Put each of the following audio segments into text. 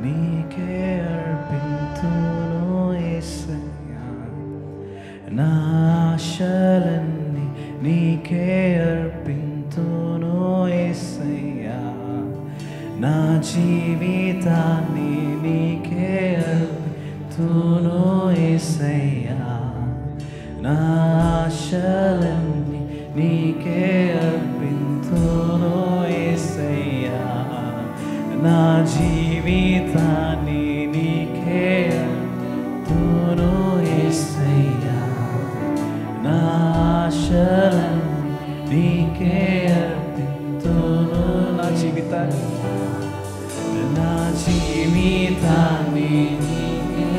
నీకే అర్పింతును యేసయ్యా. నా ఆశలన్నీ నీకే అర్పింతును యేసయ్యా. నా జీవితాన్ని నీకే అర్పింతును యేసయ్యా. నా ఆశలన్నీ నీకే అర్పింతును యేసయ్యా. నా జీవితాన్ని నీకే అర్పింతును యేసయ్యా. నా ఆశలన్నీ నీకే అర్పింతును. నా జీవితాన్ని నీకే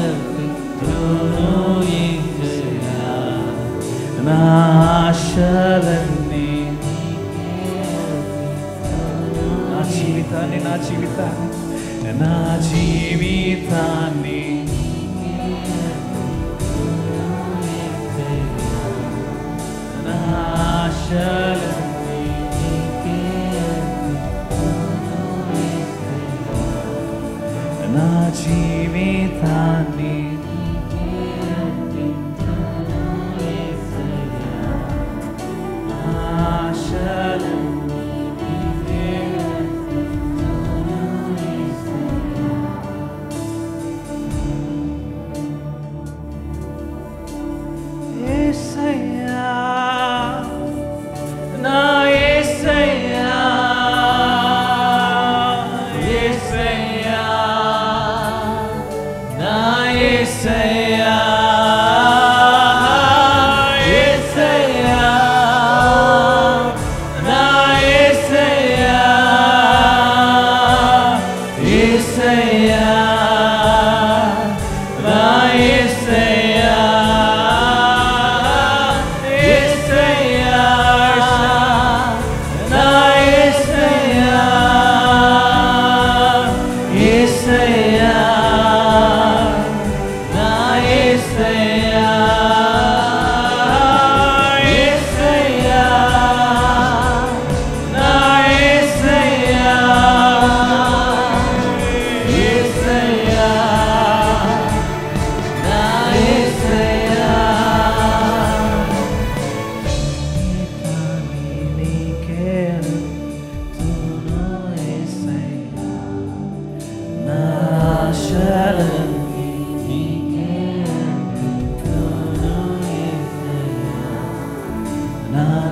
అర్పింతును యేసయ్యా. నా ఆశలన్నీ నా జీవితాన్ని నా జీవితాన్ని నా ఆశలన్నీ నా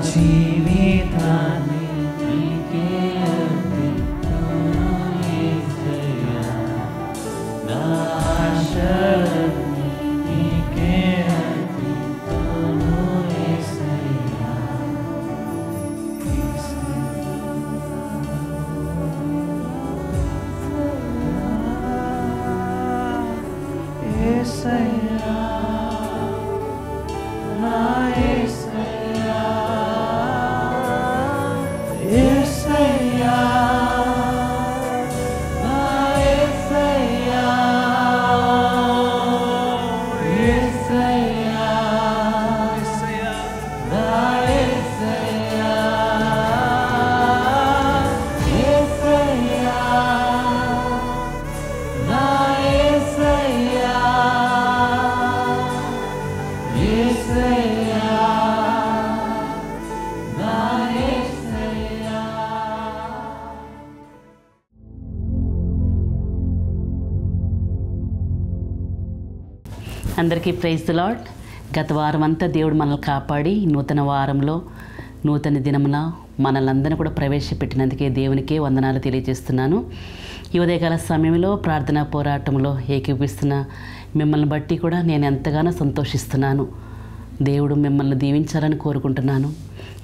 జీవితాన్ని అందరికీ ప్రైజ్ ది లార్డ్. గత వారం అంతా దేవుడు మనల్ని కాపాడి నూతన వారంలో నూతన దినమున మనలందరినీ కూడా ప్రవేశపెట్టినందుకే దేవునికే వందనాలు తెలియజేస్తున్నాను. ఈ ఉదయకాల సమయంలో ప్రార్థనా పోరాటంలో ఏకీపిస్తున్న మిమ్మల్ని బట్టి కూడా నేను ఎంతగానో సంతోషిస్తున్నాను. దేవుడు మిమ్మల్ని దీవించాలని కోరుకుంటున్నాను.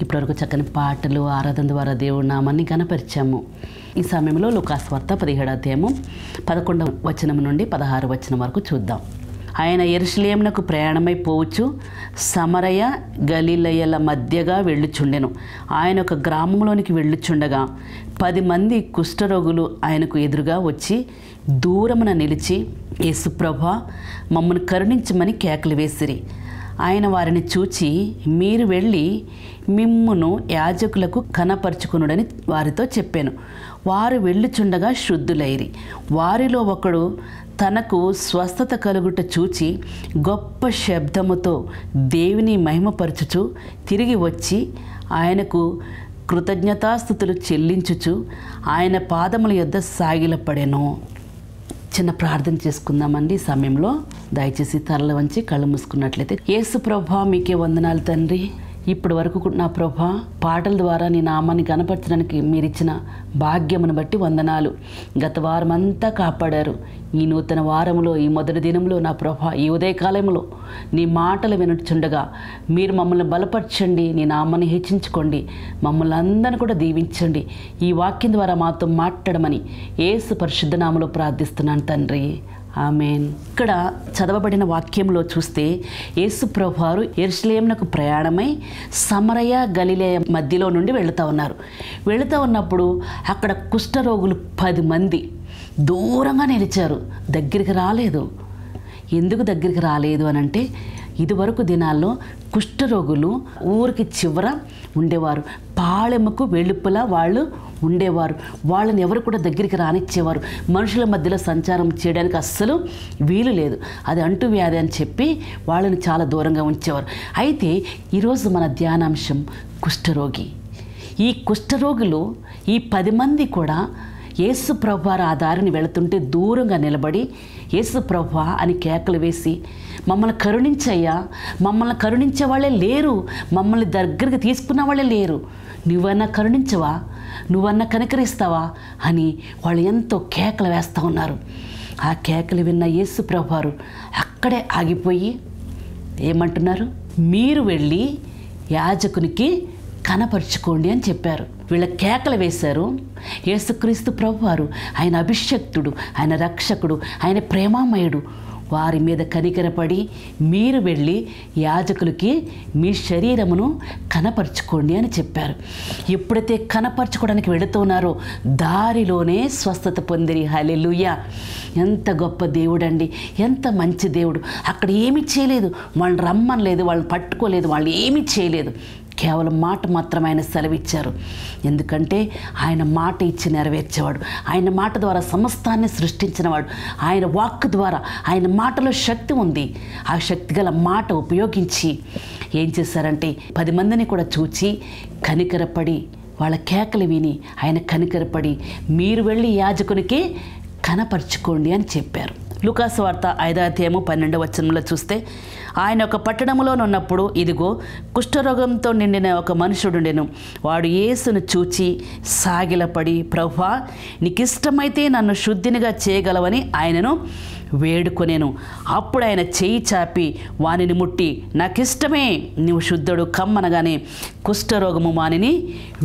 ఇప్పటివరకు చక్కని పాటలు ఆరాధన ద్వారా దేవుడి నామాన్ని ఘనపరిచాము. ఈ సమయంలో లూకాసు వార్త 17వ అధ్యాయము 11వ వచనం నుండి 16వ వచనం వరకు చూద్దాం. ఆయన యెరూషలేమునకు ప్రయాణమై పోవచ్చు సమరయ గలిలయల మధ్యగా వెళ్ళుచుండెను. ఆయన ఒక గ్రామంలోనికి వెళ్ళుచుండగా 10 మంది కుష్ఠరోగులు ఆయనకు ఎదురుగా వచ్చి దూరమున నిలిచి, యేసు ప్రభువా, మమ్మను కరుణించమని కేకలు వేసిరి. ఆయన వారిని చూచి, మీరు వెళ్ళి మిమ్మును యాజకులకు కనపరుచుకొనుడని వారితో చెప్పాను. వారు వెళ్ళుచుండగా శుద్ధులైరి. వారిలో ఒకడు తనకు స్వస్థత కలుగుట చూచి గొప్ప శబ్దముతో దేవుని మహిమపరచుచు తిరిగి వచ్చి ఆయనకు కృతజ్ఞతాస్తుతులు చెల్లించుచు ఆయన పాదముల యొద్ద సాగిలపడెను. చిన్న ప్రార్థన చేసుకుందామండి. ఈ సమయంలో దయచేసి తరలి వంచి కళ్ళు మూసుకున్నట్లయితే. యేసు ప్రభా, మీకే వందనాలు తండ్రి. ఇప్పటి వరకు నా ప్రభా పాటల ద్వారా నీ నామాన్ని కనపరచడానికి మీరిచ్చిన భాగ్యమును బట్టి వందనాలు. గత వారం అంతా కాపాడారు. ఈ నూతన వారంలో, ఈ మొదటి దినంలో నా ప్రభా, ఈ ఉదయకాలంలో నీ మాటలు వినుచుండగా మీరు మమ్మల్ని బలపరచండి, నీ నామాన్ని హెచ్చించుకోండి, మమ్మల్ని అందరిని కూడా దీవించండి. ఈ వాక్యం ద్వారా మాతో మాట్లాడమని యేసు పరిశుద్ధ నామములో ప్రార్థిస్తున్నాను తండ్రి. ఆమేన్. ఇక్కడ చదవబడిన వాక్యంలో చూస్తే యేసు ప్రభువారు యెరూషలేమునకు ప్రయాణమై సమరయ గలిలయ మధ్యలో నుండి వెళుతూ ఉన్నారు. వెళుతూ ఉన్నప్పుడు అక్కడ కుష్ఠరోగులు 10 మంది దూరంగా నిలిచారు, దగ్గరికి రాలేదు. ఎందుకు దగ్గరికి రాలేదు అని అంటే, ఇదివరకు దినాల్లో కుష్ఠరోగులు ఊరికి చివర ఉండేవారు, పాళెముకు వెలుపల వాళ్ళు ఉండేవారు. వాళ్ళని ఎవరు కూడా దగ్గరికి రానిచ్చేవారు. మనుషుల మధ్యలో సంచారం చేయడానికి అస్సలు వీలు లేదు, అది అంటువ్యాధి అని చెప్పి వాళ్ళని చాలా దూరంగా ఉంచేవారు. అయితే ఈరోజు మన ధ్యానాంశం కుష్ఠరోగి. ఈ కుష్ఠరోగులు ఈ 10 మంది కూడా యేసు ప్రభువారు ఆ దారిని వెళుతుంటే దూరంగా నిలబడి యేసు ప్రభువా అని కేకలు వేసి, మమ్మల్ని కరుణించయ్యా, మమ్మల్ని కరుణించే వాళ్ళే లేరు, మమ్మల్ని దగ్గరికి తీసుకున్న వాళ్ళే లేరు, నువ్వన్నా కరుణించవా, నువ్వన్నా కనికరిస్తావా అని వాళ్ళు ఎంతో కేకలు వేస్తూ ఉన్నారు. ఆ కేకలు విన్న యేసు ప్రభువారు అక్కడే ఆగిపోయి ఏమంటున్నారు, మీరు వెళ్ళి యాజకునికి కనపరుచుకోండి అని చెప్పారు. వీళ్ళ కేకలు వేశారు. యేసుక్రీస్తు ప్రభువారు, ఆయన అభిషక్తుడు, ఆయన రక్షకుడు, ఆయన ప్రేమామయుడు, వారి మీద కనికరపడి మీరు వెళ్ళి యాజకులకి మీ శరీరమును కనపరుచుకోండి అని చెప్పారు. ఎప్పుడైతే కనపరుచుకోవడానికి వెళుతున్నారో దారిలోనే స్వస్థత పొందిరి. హల్లెలూయా! ఎంత గొప్ప దేవుడు అండి, ఎంత మంచి దేవుడు. అక్కడ ఏమీ చేయలేదు, వాళ్ళని రమ్మనలేదు, వాళ్ళని పట్టుకోలేదు, వాళ్ళు ఏమీ చేయలేదు. కేవలం మాట మాత్రం ఆయన సెలవిచ్చారు. ఎందుకంటే ఆయన మాట ఇచ్చి నెరవేర్చేవాడు. ఆయన మాట ద్వారా సమస్తాన్ని సృష్టించినవాడు. ఆయన వాక్ ద్వారా, ఆయన మాటలో శక్తి ఉంది. ఆ శక్తి గల మాట ఉపయోగించి ఏం చేశారంటే 10 మందిని కూడా చూచి కనికరపడి, వాళ్ళ కేకలు విని ఆయన కనికరపడి మీరు వెళ్ళి యాజకునికి కనపరుచుకోండి అని చెప్పారు. లూకాసు వార్త 5వ అధ్యాయము 12వ వచనంలో చూస్తే, ఆయన ఒక పట్టణంలోనున్నప్పుడు ఇదిగో కుష్ఠరోగంతో నిండిన ఒక మనుషుడుండెను. వాడు యేసును చూచి సాగిలపడి, ప్రభువా, నీకిష్టమైతే నన్ను శుద్ధినిగా చేయగలవని ఆయనను వేడుకొనేను. అప్పుడు ఆయన చేయి చాపి వానిని ముట్టి, నాకిష్టమే, నువ్వు శుద్ధుడు కమ్మనగానే కుష్ఠరోగము వానిని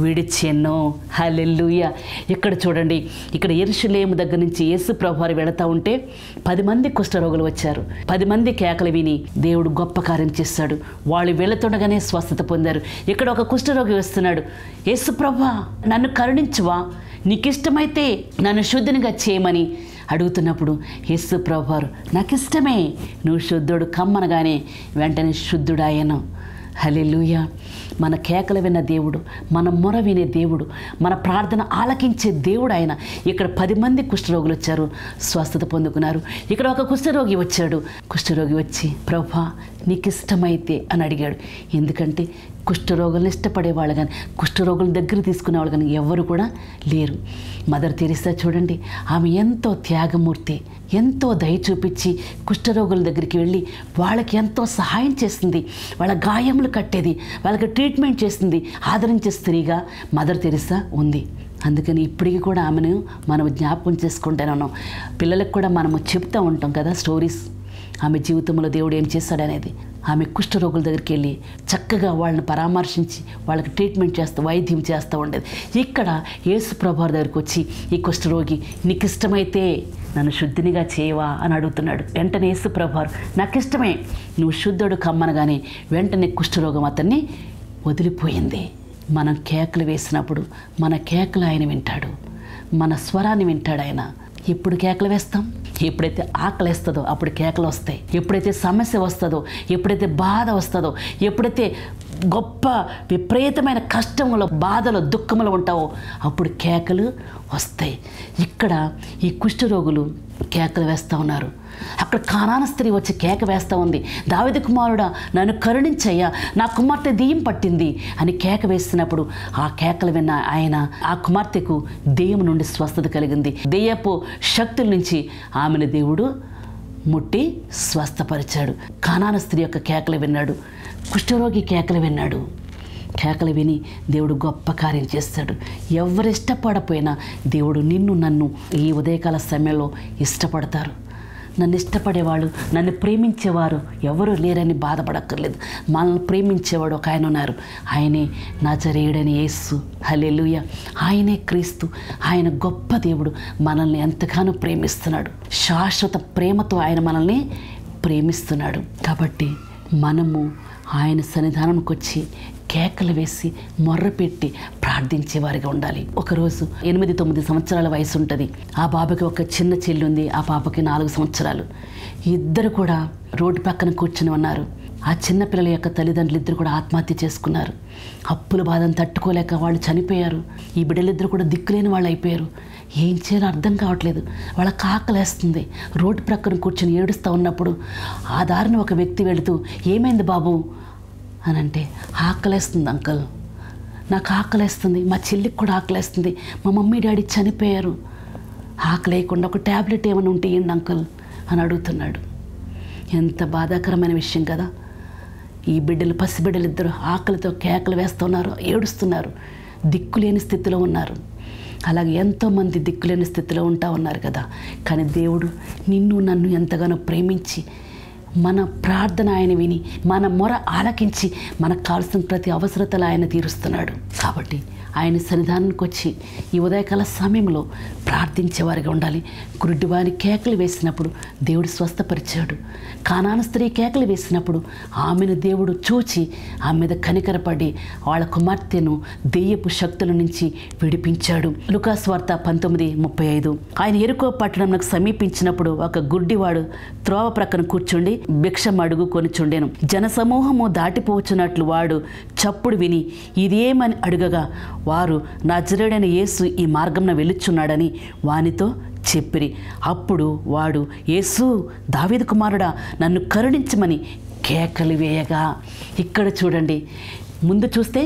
విడిచెను. హల్లెలూయా! ఇక్కడ చూడండి, ఇక్కడ యెరూషలేము దగ్గర నుంచి యేసు ప్రభువారు వెళతా ఉంటే 10 మంది కుష్ఠరోగులు వచ్చారు. 10 మంది కేకలు విని దేవుడు గొప్ప కార్యం చేశాడు. వాళ్ళు వెళుతుండగానే స్వస్థత పొందారు. ఇక్కడ ఒక కుష్ఠరోగి వస్తున్నాడు, యేసు ప్రభువా, నన్ను కరుణించువా, నీకిష్టమైతే నన్ను శుద్ధినిగా చేయమని అడుగుతున్నప్పుడు యేసు ప్రభువారు, నాకిష్టమే, నువ్వు శుద్ధుడు కమ్మనగానే వెంటనే శుద్ధుడాయను. హల్లెలూయా! మన కేకలు విన్న దేవుడు, మన మొర వినే దేవుడు, మన ప్రార్థన ఆలకించే దేవుడు ఆయన. ఇక్కడ 10 మంది కుష్ఠరోగులు వచ్చారు, స్వస్థత పొందుకున్నారు. ఇక్కడ ఒక కుష్ఠరోగి వచ్చాడు. కుష్ఠరోగి వచ్చి, ప్రభువా, నీకు ఇష్టమైతే అని అడిగాడు. ఎందుకంటే కుష్ఠరోగులను ఇష్టపడేవాళ్ళు కానీ కుష్ఠరోగుల దగ్గర తీసుకునేవాళ్ళు కానీ ఎవరు కూడా లేరు. మదర్ తెరిసా చూడండి, ఆమె ఎంతో త్యాగమూర్తి, ఎంతో దయ చూపించి కుష్ఠరోగుల దగ్గరికి వెళ్ళి వాళ్ళకి ఎంతో సహాయం చేస్తుంది, వాళ్ళ గాయములు కట్టేది, వాళ్ళకి ట్రీట్మెంట్ చేస్తుంది, ఆదరించే స్త్రీగా మదర్ తెరిసా ఉంది. అందుకని ఇప్పటికీ కూడా ఆమెను మనం జ్ఞాపకం చేసుకుంటూనే ఉన్నాం. పిల్లలకు కూడా మనము చెప్తూ ఉంటాం కదా స్టోరీస్, ఆమె జీవితంలో దేవుడు ఏం చేశాడనేది. ఆమె కుష్ఠరోగుల దగ్గరికి వెళ్ళి చక్కగా వాళ్ళని పరామర్శించి వాళ్ళకి ట్రీట్మెంట్ చేస్తూ వైద్యం చేస్తూ ఉండేది. ఇక్కడ యేసు ప్రభువారి దగ్గరికి వచ్చి ఈ కుష్ఠరోగి, నీకు ఇష్టమైతే నన్ను శుద్ధినిగా చేయవా అని అడుగుతున్నాడు. వెంటనే యేసు ప్రభువారు, నాకు ఇష్టమే, నువ్వు శుద్ధుడు కమ్మనగానే వెంటనే కుష్ఠరోగం అతన్ని వదిలిపోయింది. మనం కేకలు వేసినప్పుడు మన కేకలు ఆయన వింటాడు, మన స్వరాన్ని వింటాడు ఆయన. ఎప్పుడు కేకలు వేస్తాం? ఎప్పుడైతే ఆకలి వేస్తుందో అప్పుడు కేకలు వస్తాయి. ఎప్పుడైతే సమస్య వస్తుందో, ఎప్పుడైతే బాధ వస్తుందో, ఎప్పుడైతే గొప్ప విపరీతమైన కష్టంలో, బాధలో, దుఃఖంలో ఉంటావో అప్పుడు కేకలు వస్తాయి. ఇక్కడ ఈ కుష్ఠరోగులు కేకలు వేస్తూ ఉన్నారు. అక్కడ కానాను స్త్రీ వచ్చి కేక వేస్తూ ఉంది, దావీదు కుమారుడా నన్ను కరుణించయ్యా, నా కుమార్తె దెయ్యం పట్టింది అని కేక వేస్తున్నప్పుడు ఆ కేకలు విన్న ఆయన ఆ కుమార్తెకు దెయ్యం నుండి స్వస్థత కలిగింది. దెయ్యపు శక్తుల నుంచి ఆమెను దేవుడు ముట్టి స్వస్థపరిచాడు. కానాను స్త్రీ యొక్క కేకలు విన్నాడు, కుష్ఠరోగి కేకలు విన్నాడు. కేకలు విని దేవుడు గొప్ప కార్యం చేస్తాడు. ఎవరు ఇష్టపడపోయినా దేవుడు నిన్ను నన్ను ఈ ఉదయకాల సమయంలో ఇష్టపడతారు. నన్ను ఇష్టపడేవాళ్ళు, నన్ను ప్రేమించేవారు ఎవరు లేరని బాధపడక్కర్లేదు. మనల్ని ప్రేమించేవాడు ఒక ఆయన ఉన్నారు. ఆయనే నజరేయుడైన యేసు. హల్లెలూయా. ఆయనే క్రీస్తు. ఆయన గొప్ప దేవుడు. మనల్ని ఎంతగానో ప్రేమిస్తున్నాడు. శాశ్వత ప్రేమతో ఆయన మనల్ని ప్రేమిస్తున్నాడు. కాబట్టి మనము ఆయన సన్నిధానంకి వచ్చి కేకలు వేసి మొర్రపెట్టి ప్రార్థించేవారిగా ఉండాలి. ఒకరోజు 8-9 సంవత్సరాల వయసు ఉంటుంది. ఆ బాబుకి ఒక చిన్న చెల్లి ఉంది, ఆ పాపకి 4 సంవత్సరాలు. ఇద్దరు కూడా రోడ్డు పక్కన కూర్చుని ఉన్నారు. ఆ చిన్న పిల్లల యొక్క తల్లిదండ్రులు ఇద్దరు కూడా ఆత్మహత్య చేసుకున్నారు. అప్పుల బాధను తట్టుకోలేక వాళ్ళు చనిపోయారు. ఈ బిడ్డలిద్దరు కూడా దిక్కులేని వాళ్ళు అయిపోయారు. ఏం చేయాలో అర్థం కావట్లేదు. వాళ్ళ ఆకలేస్తుంది. రోడ్డు ప్రక్కన కూర్చొని ఏడుస్తూ ఉన్నప్పుడు ఆ దారిని ఒక వ్యక్తి వెళుతూ, ఏమైంది బాబు అని అంటే, ఆకలేస్తుంది అంకల్, నాకు ఆకలేస్తుంది, మా చెల్లికి కూడా ఆకలేస్తుంది, మా మమ్మీ డాడీ చనిపోయారు, ఆకలేయకుండా ఒక ట్యాబ్లెట్ ఏమైనా ఉంటే ఏంటి అంకల్ అని అడుగుతున్నాడు. ఎంత బాధాకరమైన విషయం కదా. ఈ బిడ్డలు, పసిబిడ్డలు ఇద్దరు ఆకలితో కేకలు వేస్తున్నారు, ఏడుస్తున్నారు, దిక్కులేని స్థితిలో ఉన్నారు. అలాగే ఎంతోమంది దిక్కులేని స్థితిలో ఉంటా ఉన్నారు కదా. కానీ దేవుడు నిన్ను నన్ను ఎంతగానో ప్రేమించి మన ప్రార్థన ఆయన విని మన మొర ఆలకించి మనకు కావాల్సిన ప్రతి అవసరతలు ఆయన తీరుస్తున్నాడు. కాబట్టి ఆయన సన్నిధానానికి వచ్చి ఈ ఉదయకాల సమయంలో ప్రార్థించేవారిగా ఉండాలి. గుడ్డివాని కేకలు వేసినప్పుడు దేవుడు స్వస్థపరిచాడు. కానాను స్త్రీ కేకలు వేసినప్పుడు ఆమెను దేవుడు చూచి ఆమె మీద కనికరపడి వాళ్ళ కుమార్తెను దెయ్యపు శక్తుల నుంచి విడిపించాడు. లూకాసు వార్త 19:35. ఆయన యెరికో పట్టణంకు సమీపించినప్పుడు ఒక గుడ్డివాడు త్రోవ ప్రక్కన కూర్చుండి భిక్షం అడుగు కొనుచుండెను. జనసమూహము దాటిపోవచ్చున్నట్లు వాడు చప్పుడు విని ఇదేమని అడుగగా వారు నజరేయుడైన యేసు ఈ మార్గంన వెళ్ళుచున్నాడని వానితో చెప్పిరి. అప్పుడు వాడు, యేసు దావీదు కుమారుడా నన్ను కరుణించమని కేకలు వేయగా. ఇక్కడ చూడండి, ముందు చూస్తే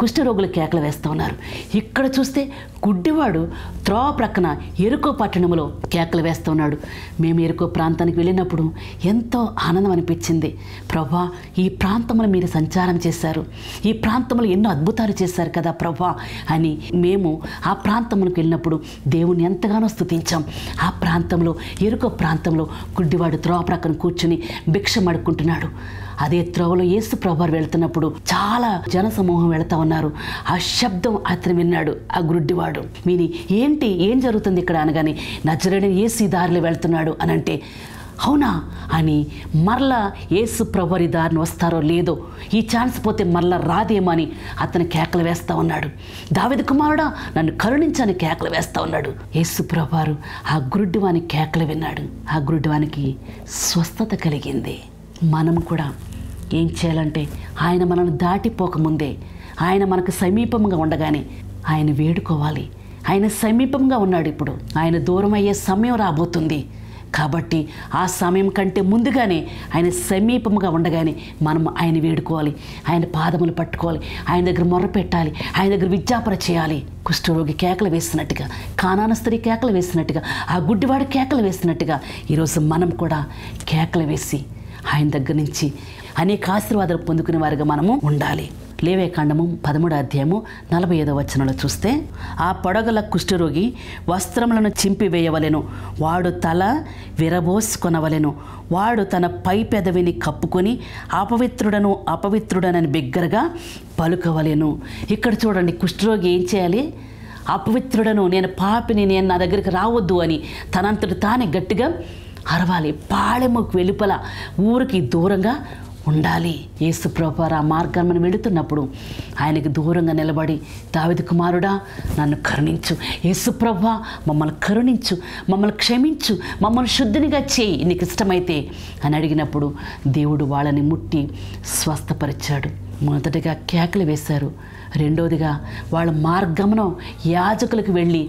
కుష్ఠరోగులు కేకలు వేస్తూ ఉన్నారు. ఇక్కడ చూస్తే గుడ్డివాడు త్రోవ ప్రక్కన యెరికో పట్టణంలో కేకలు వేస్తూ ఉన్నాడు. మేము యెరికో ప్రాంతానికి వెళ్ళినప్పుడు ఎంతో ఆనందం అనిపించింది. ప్రభా, ఈ ప్రాంతంలో మీరు సంచారం చేశారు, ఈ ప్రాంతంలో ఎన్నో అద్భుతాలు చేశారు కదా ప్రభా అని మేము ఆ ప్రాంతంలోకి వెళ్ళినప్పుడు దేవుని ఎంతగానో స్తుతించాం. ఆ ప్రాంతంలో, యెరికో ప్రాంతంలో గుడ్డివాడు త్రోవ ప్రక్కన కూర్చుని భిక్షం అడుక్కుంటున్నాడు. అదే త్రోవలో యేసు ప్రభువారు వెళ్తున్నప్పుడు చాలా జనసమూహం వెళుతూ ఉన్నారు. ఆ శబ్దం అతను విన్నాడు. ఆ గుడ్డివాడు విని ఏం జరుగుతుంది ఇక్కడ అనగానే, నజరేయుడైన యేసు ఈ దారిలో వెళ్తున్నాడు అని అంటే, అవునా అని మరలా యేసు ప్రభువారి దారిని వస్తారో లేదో, ఈ ఛాన్స్ పోతే మరలా రాదేమో అని అతను కేకలు వేస్తూ ఉన్నాడు. దావీదు కుమారుడా నన్ను కరుణించని కేకలు వేస్తూ ఉన్నాడు. యేసు ప్రభువారు ఆ గుడ్డివాని కేకలు విన్నాడు. ఆ గుడ్డివానికి స్వస్థత కలిగింది. మనం కూడా ఏం చేయాలంటే, ఆయన మనల్ని దాటిపోకముందే, ఆయన మనకు సమీపంగా ఉండగానే ఆయన వేడుకోవాలి. ఆయన సమీపంగా ఉన్నాడు. ఇప్పుడు ఆయన దూరం అయ్యే సమయం రాబోతుంది. కాబట్టి ఆ సమయం కంటే ముందుగానే ఆయన సమీపంగా ఉండగానే మనం ఆయన వేడుకోవాలి, ఆయన పాదములు పట్టుకోవాలి, ఆయన దగ్గర మొర్ర పెట్టాలి, ఆయన దగ్గర విజ్ఞాపన చేయాలి. కుష్ఠరోగి కేకలు వేసినట్టుగా, కానాను స్త్రీ కేకలు వేసినట్టుగా, ఆ గుడ్డివాడు కేకలు వేసినట్టుగా ఈరోజు మనం కూడా కేకలు వేసి ఆయన దగ్గర నుంచి అనేక ఆశీర్వాదాలు పొందుకునే వారిగా మనము ఉండాలి. లేవియకాండము 13:45 చూస్తే, ఆ పొడగల కుష్ఠరోగి వస్త్రములను చింపివేయవలెను, వాడు తల విరబోసుకొనవలెను, వాడు తన పై పెదవిని కప్పుకొని అపవిత్రుడనని బిగ్గరగా పలుకవలెను. ఇక్కడ చూడండి, కుష్ఠరోగి ఏం చేయాలి? అపవిత్రుడను, నేను పాపిని, నేను నా దగ్గరికి రావద్దు అని తనంతటి తానే గట్టిగా అరవాలి. పాళెముకు వెలుపల ఊరికి దూరంగా ఉండాలి. యేసు ప్రభువారు ఆ మార్గాన్ని మనం వెళుతున్నప్పుడు ఆయనకి దూరంగా నిలబడి, దావీదు కుమారుడా నన్ను కరుణించు, యేసు ప్రభువా మమ్మల్ని కరుణించు, మమ్మల్ని క్షమించు, మమ్మల్ని శుద్ధినిగా చేయి నీకు ఇష్టమైతే అని అడిగినప్పుడు దేవుడు వాళ్ళని ముట్టి స్వస్థపరిచాడు. మొదటిగా కేకలు వేశారు. రెండోదిగా వాళ్ళ మార్గమును యాజకులకు వెళ్ళి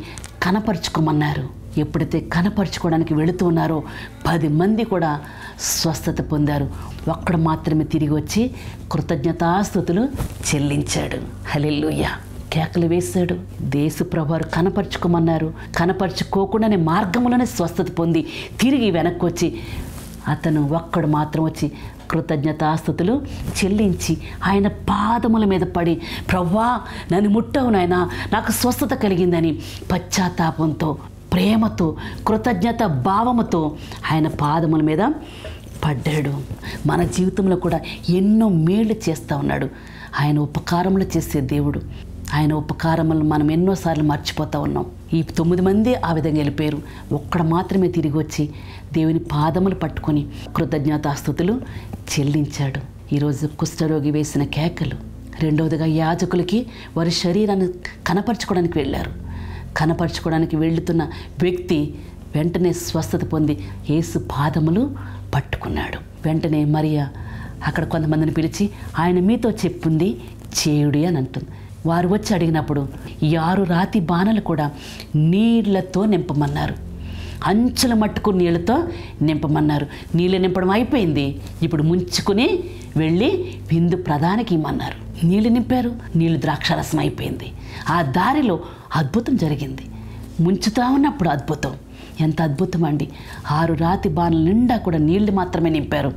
కనపరుచుకోమన్నారు. ఎప్పుడైతే కనపరుచుకోవడానికి వెళుతూ ఉన్నారో 10 మంది కూడా స్వస్థత పొందారు. ఒక్కడు మాత్రమే తిరిగి వచ్చి కృతజ్ఞతాస్తుతులు చెల్లించాడు. హల్లెలూయా. కేకలు వేశాడు. యేసు ప్రభువారు కనపరుచుకోమన్నారు. కనపరుచుకోకుండానే మార్గంలోనే స్వస్థత పొంది తిరిగి వెనక్కి వచ్చి అతను ఒక్కడు మాత్రం వచ్చి కృతజ్ఞతాస్తుతులు చెల్లించి ఆయన పాదముల మీద పడి, ప్రభువా నన్ను ముట్టావు నాయనా, నాకు స్వస్థత కలిగిందని పశ్చాత్తాపంతో, ప్రేమతో, కృతజ్ఞత భావముతో ఆయన పాదముల మీద పడ్డాడు. మన జీవితంలో కూడా ఎన్నో మేళ్ళు చేస్తూ ఉన్నాడు. ఆయన ఉపకారములు చేసే దేవుడు. ఆయన ఉపకారములను మనం ఎన్నోసార్లు మర్చిపోతూ ఉన్నాం. ఈ 9 మంది ఆ విధంగా వెళ్ళిపోయారు. ఒక్కడ మాత్రమే తిరిగి వచ్చి దేవుని పాదములు పట్టుకొని కృతజ్ఞతాస్తుతులు చెల్లించాడు. ఈరోజు కుష్ఠరోగి వేసిన కేకలు. రెండవదిగా యాజకులకి వారి శరీరాన్ని కనపరుచుకోవడానికి వెళ్ళారు. కనపరుచుకోవడానికి వెళ్తున్న వ్యక్తి వెంటనే స్వస్థత పొంది యేసు పాదములు పట్టుకున్నాడు. వెంటనే మరియా అక్కడ కొంతమందిని పిలిచి ఆయన మీతో చెప్పింది చేయుడి అని అంటుంది. వారు వచ్చి అడిగినప్పుడు 6 రాతి బాణలు కూడా నీళ్లతో నింపమన్నారు. అంచుల మట్టుకు నీళ్ళతో నింపమన్నారు. నీళ్ళు నింపడం అయిపోయింది. ఇప్పుడు ముంచుకుని వెళ్ళి విందు ప్రధానికి ఇమ్మన్నారు. నీళ్ళు నింపారు. నీళ్ళు ద్రాక్షారసం అయిపోయింది. ఆ దారిలో అద్భుతం జరిగింది. ముంచుతా ఉన్నప్పుడు అద్భుతం. ఎంత అద్భుతం అండి. 6 రాతి బాణల నిండా కూడా నీళ్లు మాత్రమే నింపారు.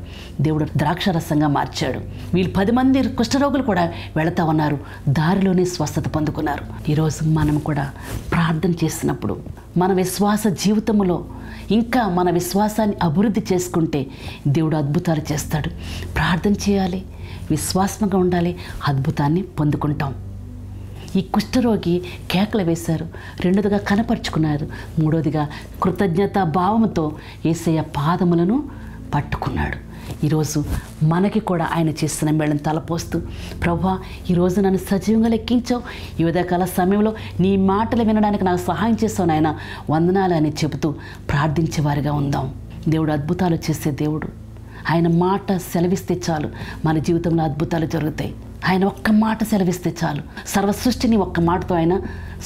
దేవుడు ద్రాక్షరసంగా మార్చాడు. వీళ్ళు 10 మంది కుష్ఠరోగులు కూడా వెళతా ఉన్నారు. దారిలోనే స్వస్థత పొందుకున్నారు. ఈరోజు మనం కూడా ప్రార్థన చేసినప్పుడు మన విశ్వాస జీవితంలో ఇంకా మన విశ్వాసాన్ని అభివృద్ధి చేసుకుంటే దేవుడు అద్భుతాలు చేస్తాడు. ప్రార్థన చేయాలి, విశ్వాసంగా ఉండాలి, అద్భుతాన్ని పొందుకుంటాం. ఈ కుష్ఠరోగి కేకలు వేశారు. రెండోదిగా కనపరుచుకున్నారు. మూడోదిగా కృతజ్ఞత భావంతో యేసయ్య పాదములను పట్టుకున్నాడు. ఈరోజు మనకి కూడా ఆయన చేస్తున్న మేళను తలపోస్తూ, ప్రభువా ఈరోజు నన్ను సజీవంగా లెక్కించావు, ఈ ఉదయకాల సమయంలో నీ మాటలు వినడానికి నాకు సహాయం చేస్తావు నాయన, వందనాలు అని చెబుతూ ప్రార్థించేవారిగా ఉందాం. దేవుడు అద్భుతాలు చేసే దేవుడు. ఆయన మాట సెలవిస్తే చాలు మన జీవితంలో అద్భుతాలు జరుగుతాయి. ఆయన ఒక్క మాట సెలవిస్తే చాలు. సర్వ సృష్టిని ఒక్క మాటతో ఆయన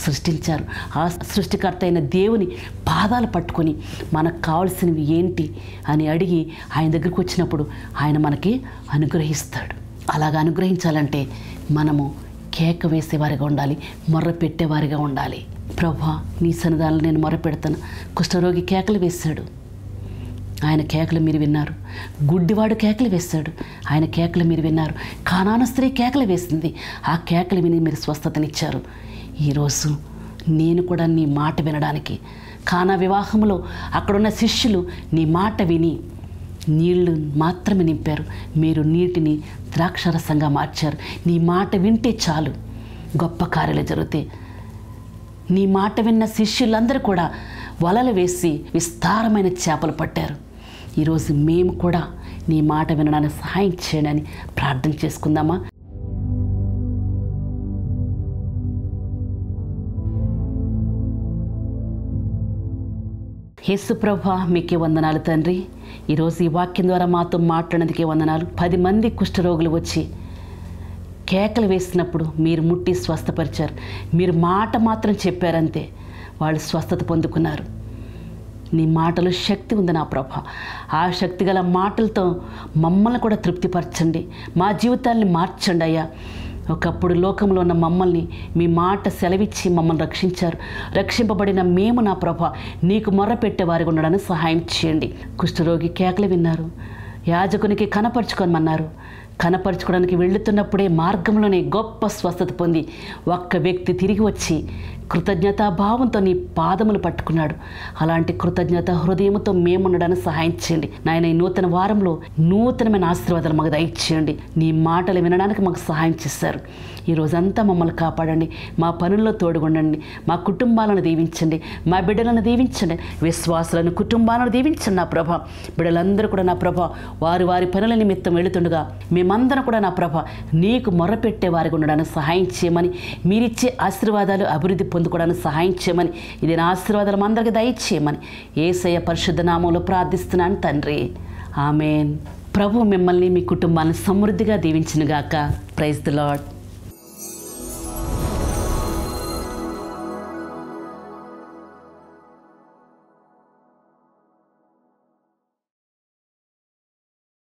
సృష్టించారు. ఆ సృష్టికర్త అయిన దేవుని పాదాలు పట్టుకొని మనకు కావాల్సినవి ఏంటి అని అడిగి ఆయన దగ్గరికి వచ్చినప్పుడు ఆయన మనకి అనుగ్రహిస్తాడు. అలాగా అనుగ్రహించాలంటే మనము కేక వేసేవారిగా ఉండాలి, మొర్ర పెట్టేవారిగా ఉండాలి. ప్రభువా నీ సన్నిధానంలో నేను మొర్ర పెడతాను. కుష్ఠరోగి కేకలు వేశాడు. ఆయన కేకలు మీరు విన్నారు. గుడ్డివాడు కేకలు వేశాడు. ఆయన కేకలు మీరు విన్నారు. కానాను స్త్రీ కేకలు వేసింది. ఆ కేకలు విని మీరు స్వస్థతనిచ్చారు. ఈరోజు నేను కూడా నీ మాట వినడానికి, కానా వివాహంలో అక్కడున్న శిష్యులు నీ మాట విని నీళ్లు మాత్రమే నింపారు. మీరు నీటిని ద్రాక్షరసంగా మార్చారు. నీ మాట వింటే చాలు గొప్ప కార్యాలు జరుగుతాయి. నీ మాట విన్న శిష్యులందరూ కూడా వలలు వేసి విస్తారమైన చేపలు పట్టారు. ఈరోజు మేము కూడా నీ మాట వినడానికి సహాయం చేయడని ప్రార్థన చేసుకుందామా? యేసు ప్రభువా మీకే వందనాలు తండ్రి. ఈరోజు ఈ వాక్యం ద్వారా మాతో మాట్లాడినందుకే వందనాలు. 10 మంది కుష్ఠరోగులు వచ్చి కేకలు వేసినప్పుడు మీరు ముట్టి స్వస్థపరిచారు. మీరు మాట మాత్రం చెప్పారంతే, వాళ్ళు స్వస్థత పొందుకున్నారు. నీ మాటలో శక్తి ఉంది నా ప్రభా. ఆ శక్తి గల మాటలతో మమ్మల్ని కూడా తృప్తిపరచండి. మా జీవితాన్ని మార్చండి అయ్యా. ఒకప్పుడు లోకంలో ఉన్న మమ్మల్ని మీ మాట సెలవిచ్చి మమ్మల్ని రక్షించారు. రక్షింపబడిన మేము నా ప్రభా నీకు మొర్ర పెట్టేవారిగా ఉండడానికి సహాయం చేయండి. కుష్ఠరోగి కేకలు విన్నారు. యాజకునికి కనపరుచుకోమన్నారు. కనపరుచుకోవడానికి వెళుతున్నప్పుడే మార్గంలోనే గొప్ప స్వస్థత పొంది ఒక్క వ్యక్తి తిరిగి వచ్చి కృతజ్ఞతాభావంతో నీ పాదములు పట్టుకున్నాడు. అలాంటి కృతజ్ఞత హృదయంతో మేము ఉండడానికి సహాయం చేయండి నాయన. ఈ నూతన వారంలో నూతనమైన ఆశీర్వాదాలు మాకు దయచేయండి. నీ మాటలు వినడానికి మాకు సహాయం చేశారు. ఈ రోజంతా మమ్మల్ని కాపాడండి. మా పనుల్లో తోడుగుండండి. మా కుటుంబాలను దీవించండి. మా బిడ్డలను దీవించండి. విశ్వాసులను కుటుంబాలను దీవించండి నా ప్రభ. బిడ్డలందరూ కూడా నా ప్రభ వారి వారి పనుల నిమిత్తం వెళుతుండగా మేమందరం కూడా నా ప్రభ నీకు మొర్రపెట్టే వారికి ఉండడానికి సహాయం చేయమని, మీరిచ్చే ఆశీర్వాదాలు అభివృద్ధి పొందుకోవడానికి సహాయం చేయమని, ఇది నా ఆశీర్వాదాలు అందరికీ దయచేయమని యేసయ్య పరిశుద్ధ నామములో ప్రార్థిస్తున్నాను తండ్రి. ఆమేన్. ప్రభు మిమ్మల్ని మీ కుటుంబాన్ని సమృద్ధిగా దీవించునుగాక. Praise the lord.